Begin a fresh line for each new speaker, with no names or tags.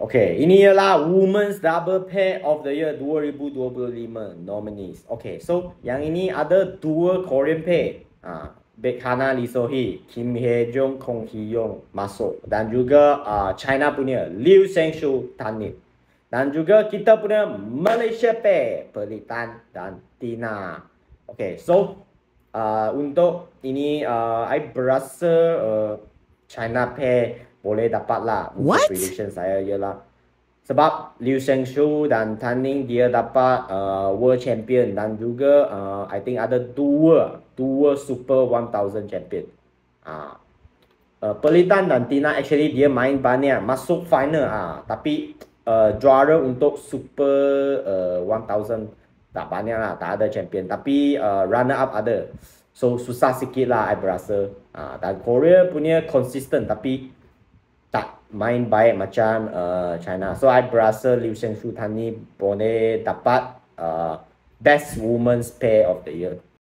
Okay, ini ialah Women's Double Pair of the Year 2025 nominees. Okay, so yang ini ada dua Korean pair. Baek Hana, Lee So Hee, Kim Hye Jung, Kong Hee Young masuk. Dan juga China punya Liu Shengshu, Tan Nim. Dan juga kita punya Malaysia pair, Perlitan dan Tina. Okay, so untuk ini I berasa China pair boleh dapat lah. Untuk prediction saya ialah sebab Liu Shengshu dan Tan Ning dia dapat World Champion dan juga I think ada dua Super 1000 Champion. Perlitan dan Tina actually dia main banyak masuk final tapi juara untuk Super 1000 tak banyak lah, tak ada champion, tapi runner up ada, so susah sikit lah I berasa. Dan Korea punya consistent tapi tak main baik macam China, so I berasa Liu Shengshu Tan ni boleh dapat best women's pair of the year.